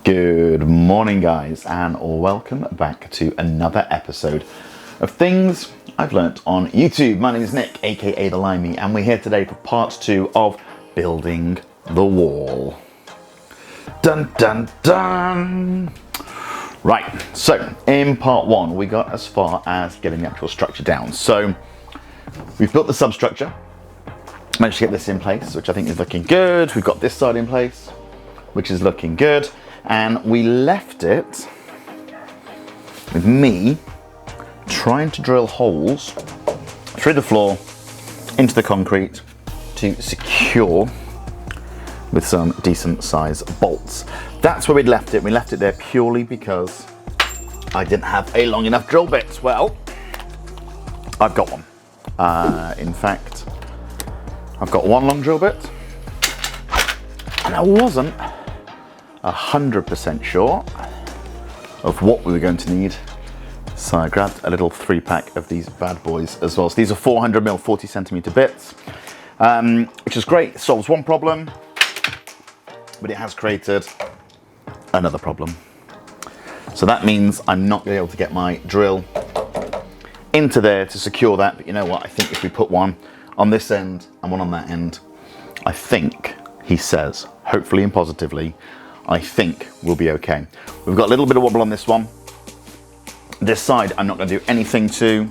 Good morning, guys, and welcome back to another episode of Things I've Learnt on YouTube. My name is Nick, aka The Limey, and we're here today for part 2 of Building the Wall. Dun dun dun! Right, so in part 1 we got as far as getting the actual structure down. So we've built the substructure, managed to get this in place, which I think is looking good. We've got this side in place, which is looking good. And we left it with me trying to drill holes through the floor into the concrete to secure with some decent size bolts. That's where we'd left it. We left it there purely because I didn't have a long enough drill bit. Well, I've got one. In fact, I've got one long drill bit, and I wasn't 100% sure of what we were going to need, so I grabbed a little 3-pack of these bad boys as well. So these are 400mm 40cm bits, which is great. It solves one problem, but it has created another problem. So that means I'm not going to be able to get my drill into there to secure that. But you know what? I think if we put one on this end and one on that end, I think, he says, hopefully and positively, I think we'll be okay. We've got a little bit of wobble on this one. This side I'm not going to do anything to,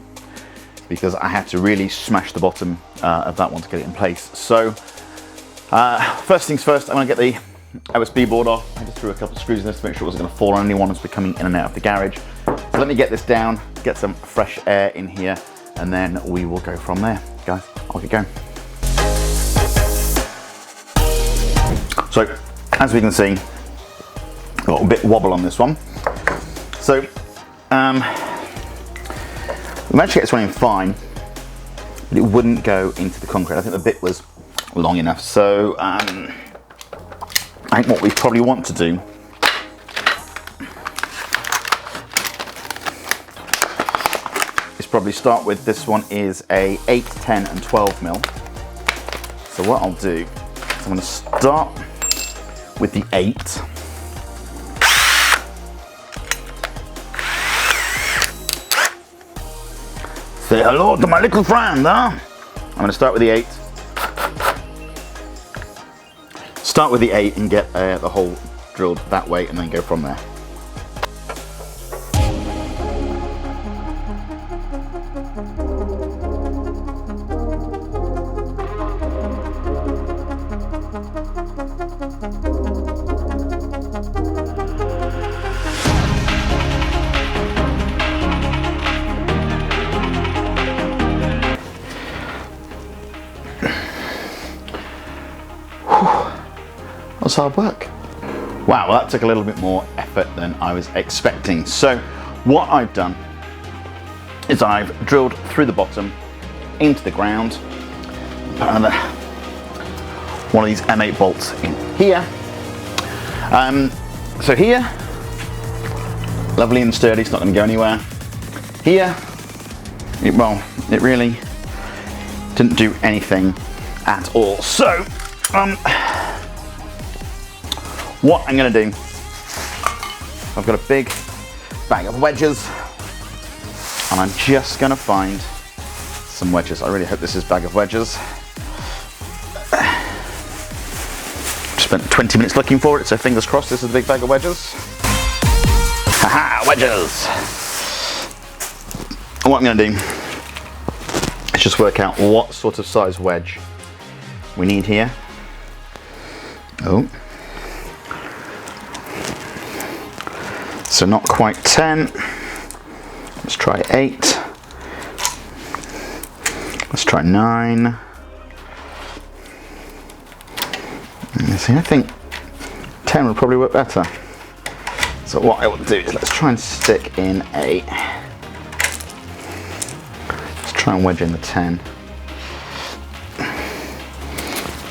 because I had to really smash the bottom of that one to get it in place. So first things first, I'm going to get the OSB board off. I just threw a couple of screws in this to make sure it wasn't going to fall on anyone as we're coming in and out of the garage. So let me get this down, get some fresh air in here, and then we will go from there. Guys, I'll get going. So as we can see, got a bit wobble on this one. So we managed to get this one in fine, but it wouldn't go into the concrete. I think the bit was long enough. So I think what we probably want to do is probably start with, this one is a 8, 10 and 12mm. So what I'll do is I'm going to start with the 8. Say hello to my little friend, huh? I'm going to start with the 8. Start with the 8 and get the hole drilled that way, and then go from there. That's hard work. Wow, well, that took a little bit more effort than I was expecting. So what I've done is I've drilled through the bottom into the ground, put another one of these M8 bolts in here. So here, lovely and sturdy, it's not going to go anywhere. Here, it really didn't do anything at all. So what I'm going to do, I've got a big bag of wedges, and I'm just going to find some wedges. I really hope this is a bag of wedges. Spent 20 minutes looking for it, so fingers crossed this is a big bag of wedges. Haha, wedges! And what I'm going to do is just work out what sort of size wedge we need here. Oh. So not quite 10. Let's try 8. Let's try 9. See, I think 10 would probably work better. So what I will do is let's try and stick in a, let's try and wedge in the 10.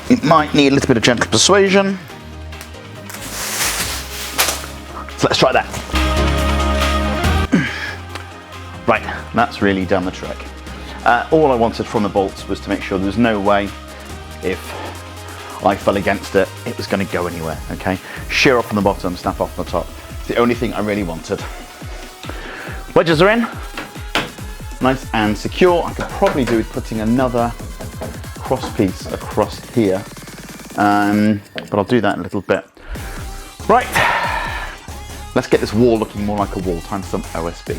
It might need a little bit of gentle persuasion. So let's try that. Right, that's really done the trick. All I wanted from the bolts was to make sure there's no way if I fell against it, it was going to go anywhere, okay? Shear off on the bottom, snap off on the top. It's the only thing I really wanted. Wedges are in, nice and secure. I could probably do with putting another cross piece across here, but I'll do that in a little bit. Right, let's get this wall looking more like a wall. Time for some OSB.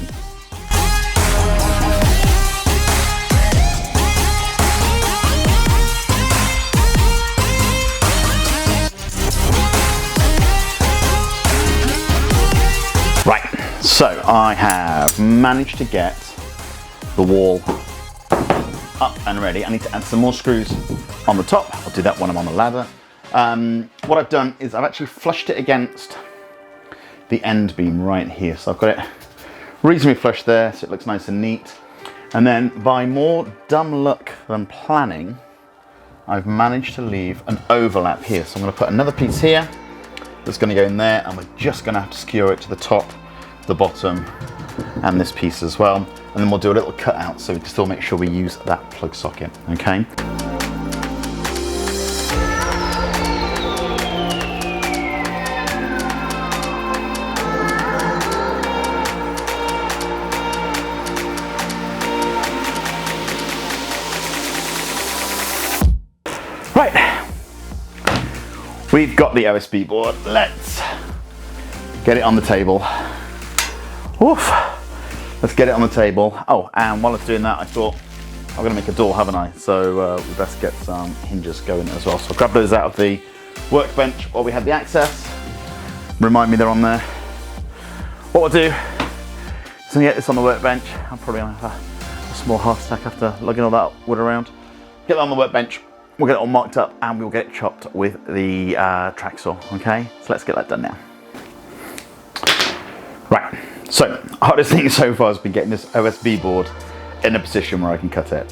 Right, so I have managed to get the wall up and ready. I need to add some more screws on the top. I'll do that when I'm on the ladder. What I've done is I've actually flushed it against the end beam right here. So I've got it reasonably flush there, so it looks nice and neat. And then by more dumb luck than planning, I've managed to leave an overlap here. So I'm going to put another piece here that's going to go in there, and we're just going to have to skewer it to the top, the bottom, and this piece as well. And then we'll do a little cutout so we can still make sure we use that plug socket, okay? Right, we've got the OSB board. Let's get it on the table. Oof. Let's get it on the table. Oh, and while I was doing that, I thought I'm gonna make a door, haven't I? So we best get some hinges going as well. So I'll grab those out of the workbench while we have the access. Remind me they're on there. What we'll do is get this on the workbench. I'm probably gonna have a small heart attack after lugging all that wood around. Get that on the workbench. We'll get it all marked up and we'll get it chopped with the track saw, okay? So let's get that done now. Right, so hardest thing so far has been getting this OSB board in a position where I can cut it.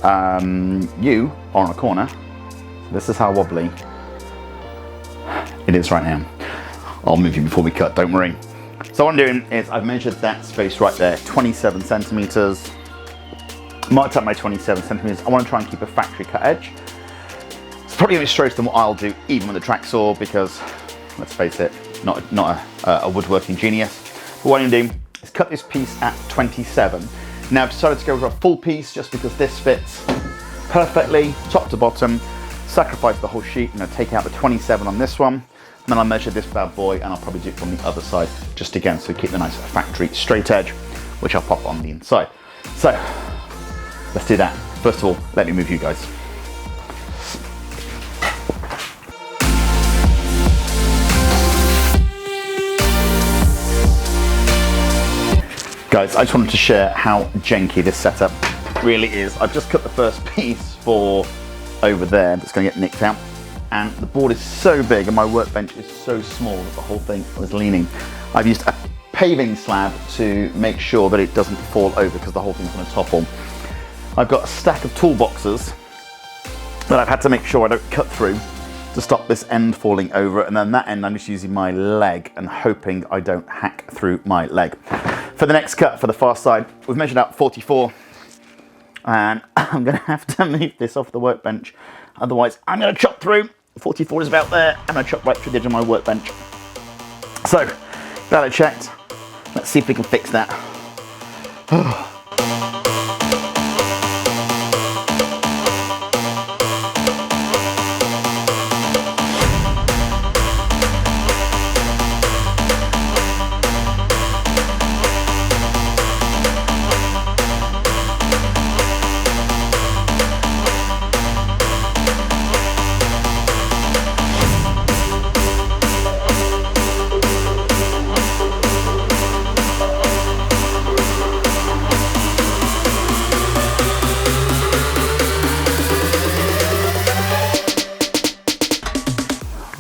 You are on a corner. This is how wobbly it is right now. I'll move you before we cut, don't worry. So what I'm doing is I've measured that space right there, 27 centimeters. Marked up my 27 centimeters. I want to try and keep a factory cut edge. Probably going to be straighter than what I'll do even with the track saw because, let's face it, not a woodworking genius. But what I'm going to do is cut this piece at 27. Now I've decided to go for a full piece just because this fits perfectly, top to bottom, sacrifice the whole sheet. I'm going to take out the 27 on this one, and then I'll measure this bad boy and I'll probably do it from the other side just again so we keep the nice factory straight edge, which I'll pop on the inside. So let's do that. First of all, let me move you guys. Guys, I just wanted to share how janky this setup really is. I've just cut the first piece for over there that's going to get nicked out, and the board is so big and my workbench is so small that the whole thing was leaning. I've used a paving slab to make sure that it doesn't fall over because the whole thing's going to topple. I've got a stack of toolboxes that I've had to make sure I don't cut through to stop this end falling over, and then that end I'm just using my leg and hoping I don't hack through my leg. For the next cut, for the far side, we've measured out 44, and I'm going to have to move this off the workbench, otherwise I'm going to chop through. 44 is about there, I'm going to chop right through the edge of my workbench. So, got it checked, let's see if we can fix that.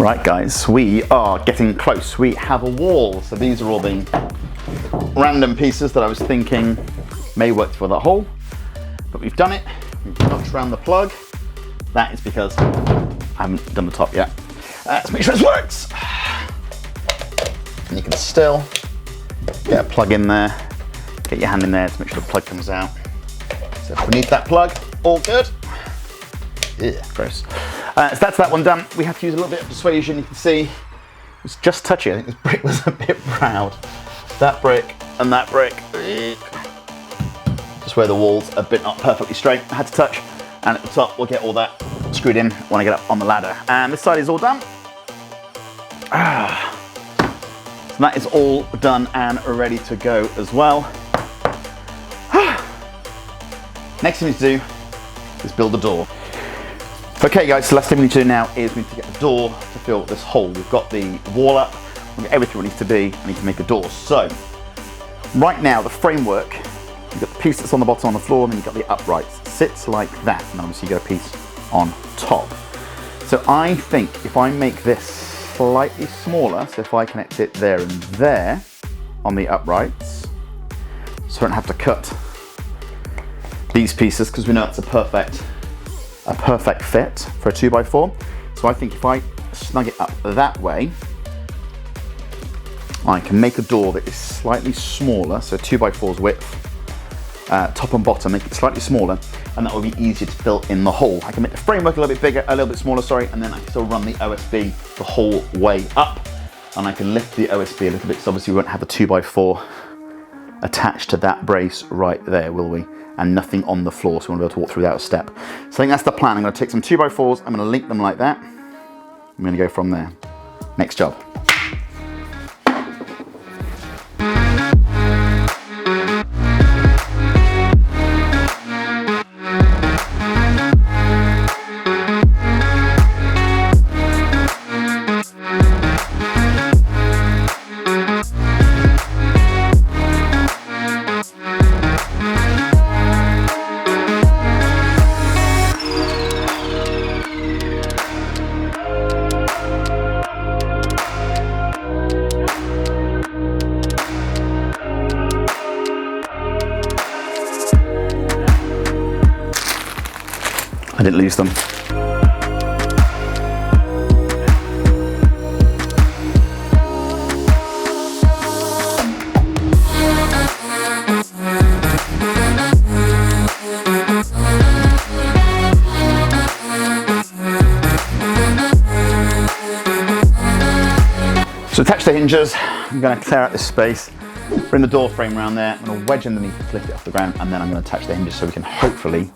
Right guys, we are getting close. We have a wall. So these are all the random pieces that I was thinking may work for the hole, but we've done it. We've notched around the plug. That is because I haven't done the top yet. Let's make sure this works. And you can still get a plug in there. Get your hand in there to make sure the plug comes out. So if we need that plug, all good. Yeah, gross. So that's that one done. We have to use a little bit of persuasion. You can see it's just touchy. I think this brick was a bit proud. That brick and that brick. Just where the walls are bit not perfectly straight. I had to touch. And at the top, we'll get all that screwed in when I get up on the ladder. And this side is all done. So that is all done and ready to go as well. Next thing we need to do is build the door. Okay guys, so last thing we need to do now is we need to get the door to fill this hole. We've got the wall up, we've got everything where it needs to be. I need to make a door. So, right now the framework, you've got the piece that's on the bottom on the floor, and then you've got the uprights. It sits like that, and obviously you got a piece on top. So I think if I make this slightly smaller, so if I connect it there and there on the uprights, so I don't have to cut these pieces, because we know it's a perfect fit for a 2x4. So I think if I snug it up that way, I can make a door that is slightly smaller, so 2x4's width, top and bottom, make it slightly smaller, and that will be easier to fill in the hole. I can make the framework a little bit bigger, a little bit smaller, sorry, and then I can still run the OSB the whole way up, and I can lift the OSB a little bit, because obviously we won't have a 2x4 attached to that brace right there, will we? And nothing on the floor, so we won't be able to walk through without a step. So I think that's the plan. I'm going to take some 2x4s, I'm going to link them like that. I'm going to go from there. Next job. I didn't lose them. So attach the hinges, I'm going to clear out this space, bring the door frame around there, I'm going to wedge underneath, lift it off the ground, and then I'm going to attach the hinges so we can hopefully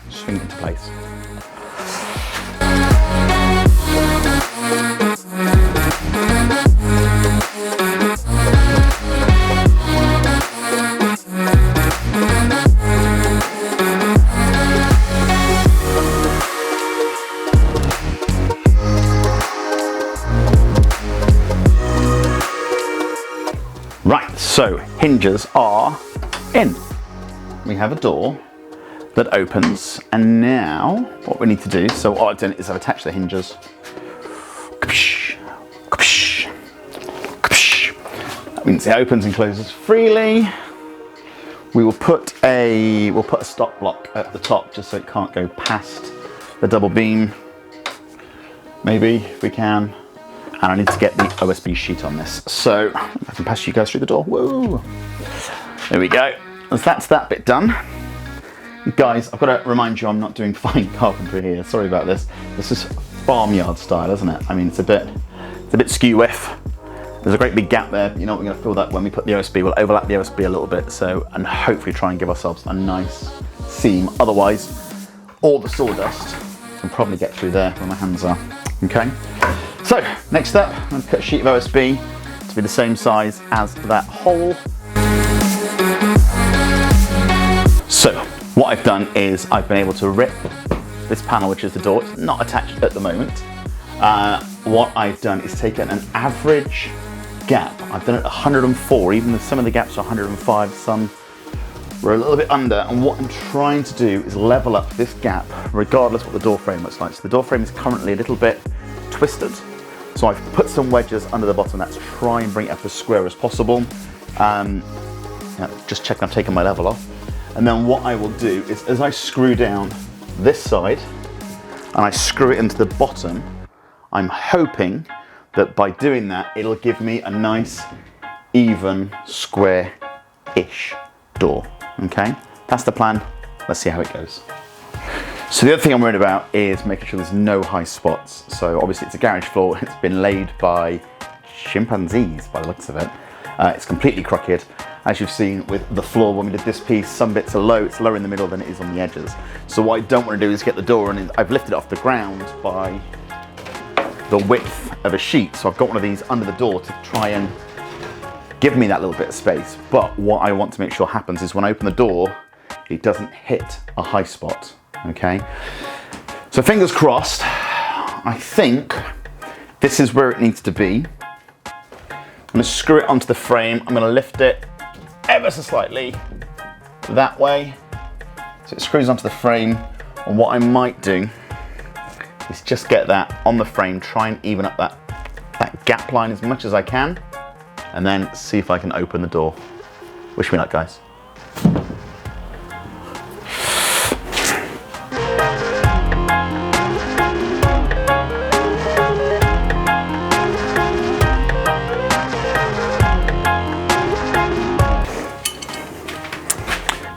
swing it into place. Right, so hinges are in. We have a door that opens, and now what we need to do, so what I've done is I've attached the hinges. That means it opens and closes freely. We'll put a stop block at the top just so it can't go past the double beam, maybe if we can. And I need to get the OSB sheet on this, so I can pass you guys through the door. Whoa! There we go. So that's that bit done. Guys, I've got to remind you, I'm not doing fine carpentry here. Sorry about this. This is farmyard style, isn't it? I mean, it's a bit skew with. There's a great big gap there. You know what, we're going to fill that when we put the OSB. We'll overlap the OSB a little bit, so, and hopefully try and give ourselves a nice seam. Otherwise, all the sawdust can probably get through there where my hands are. Okay. So next up, I'm going to cut a sheet of OSB to be the same size as that hole. So what I've done is I've been able to rip this panel, which is the door. It's not attached at the moment. What I've done is taken an average gap. I've done it 104, even though some of the gaps are 105, some were a little bit under. And what I'm trying to do is level up this gap, regardless what the door frame looks like. So the door frame is currently a little bit twisted. So I've put some wedges under the bottom to try and bring it up as square as possible. Just checking I've taken my level off. And then what I will do is, as I screw down this side and I screw it into the bottom, I'm hoping that by doing that, it'll give me a nice, even, square-ish door. Okay, that's the plan. Let's see how it goes. So the other thing I'm worried about is making sure there's no high spots. So obviously it's a garage floor, it's been laid by chimpanzees by the looks of it. It's completely crooked. As you've seen with the floor when we did this piece, some bits are low, it's lower in the middle than it is on the edges. So what I don't want to do is get the door, and I've lifted it off the ground by the width of a sheet. So I've got one of these under the door to try and give me that little bit of space. But what I want to make sure happens is when I open the door, it doesn't hit a high spot, okay? So fingers crossed, I think this is where it needs to be. I'm gonna screw it onto the frame. I'm gonna lift it ever so slightly that way. So it screws onto the frame. And what I might do is just get that on the frame, try and even up that gap line as much as I can, and then see if I can open the door. Wish me luck, guys.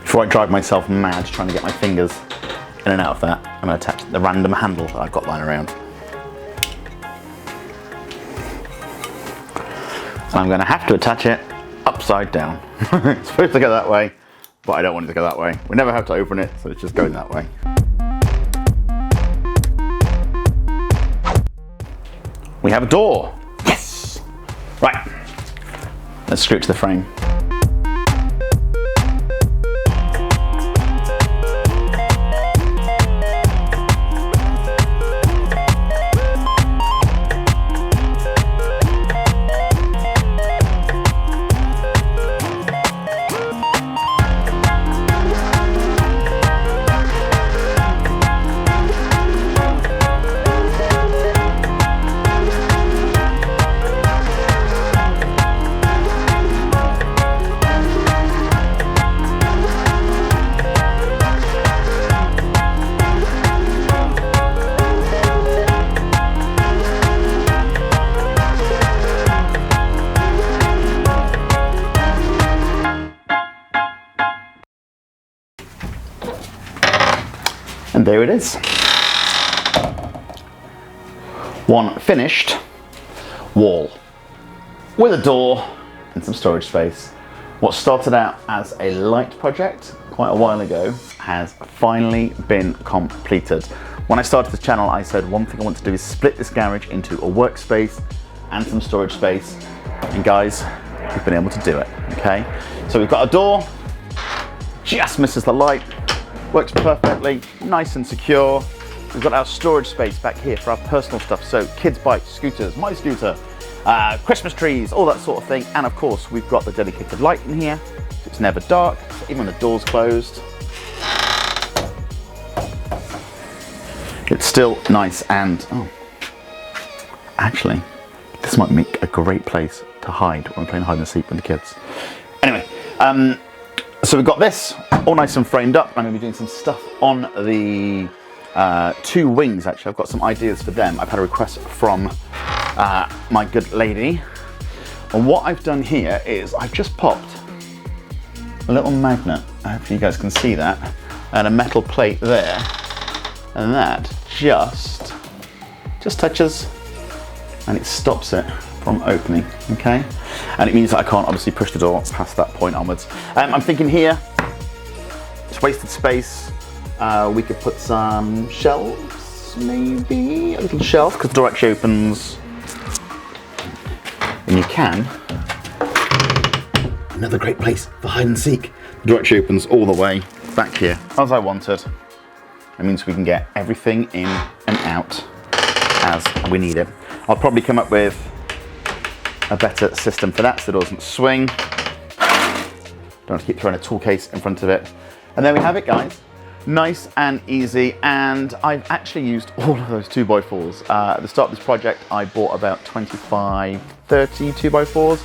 Before I drive myself mad trying to get my fingers in and out of that, I'm going to attach the random handle that I've got lying around. And I'm going to have to attach it upside down. It's supposed to go that way, but I don't want it to go that way. We never have to open it, so it's just going that way. We have a door. Yes! Right, let's screw it to the frame. And there it is. One finished wall with a door and some storage space. What started out as a light project quite a while ago has finally been completed. When I started the channel, I said one thing I want to do is split this garage into a workspace and some storage space. And guys, we've been able to do it, okay? So we've got a door, just misses the light, works perfectly, nice and secure. We've got our storage space back here for our personal stuff. So kids' bikes, scooters, my scooter, Christmas trees, all that sort of thing. And of course, we've got the dedicated light in here. So it's never dark, so even when the door's closed, it's still nice. And actually, this might make a great place to hide when I'm playing hide and seek with the kids. Anyway, so we've got this all nice and framed up. I'm going to be doing some stuff on the two wings, actually. I've got some ideas for them. I've had a request from my good lady. And what I've done here is I've just popped a little magnet. Hopefully you guys can see that. And a metal plate there. And that just touches and it stops it from opening, okay? And it means that I can't obviously push the door past that point onwards. I'm thinking here, it's wasted space. We could put some shelves, maybe? A little shelf, because the door actually opens. And you can. Another great place for hide and seek. The door actually opens all the way back here, as I wanted. It means we can get everything in and out as we need it. I'll probably come up with a better system for that so it doesn't swing. Don't have to keep throwing a tool case in front of it. And there we have it, guys. Nice and easy. And I've actually used all of those 2x4s. At the start of this project, I bought about 25, 30 2x4s.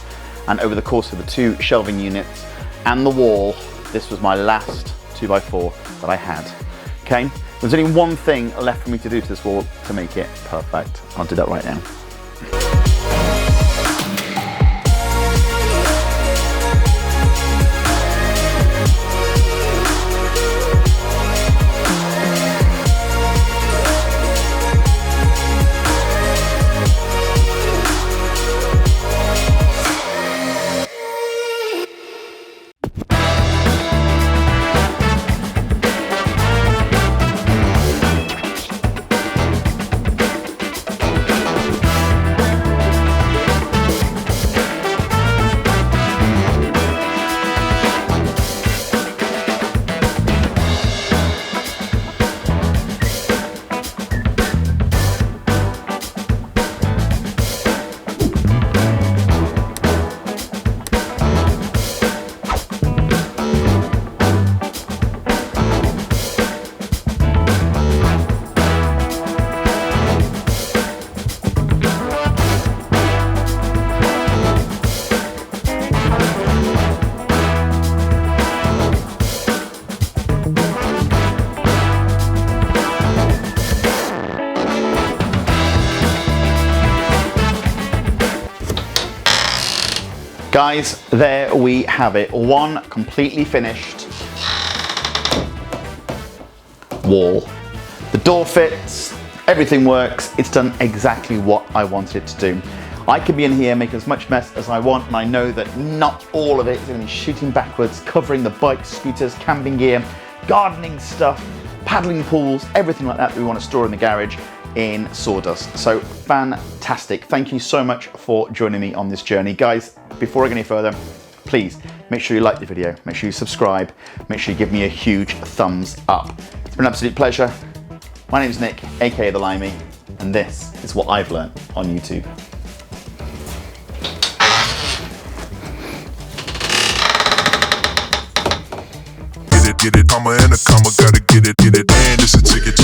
And over the course of the two shelving units and the wall, this was my last 2x4 that I had. Okay, there's only one thing left for me to do to this wall to make it perfect. I'll do that right now. Guys, there we have it. One completely finished wall. The door fits, everything works. It's done exactly what I wanted it to do. I could be in here, make as much mess as I want, and I know that not all of it is going to be shooting backwards, covering the bikes, scooters, camping gear, gardening stuff, paddling pools, everything like that we want to store in the garage in sawdust. So fantastic. Thank you so much for joining me on this journey. Guys, before I go any further, please make sure you like the video, make sure you subscribe, make sure you give me a huge thumbs up. It's been an absolute pleasure. My name's Nick, aka The Limey, and this is what I've learned on YouTube. Get it, comma and a comma, gotta get it, and it's a ticket.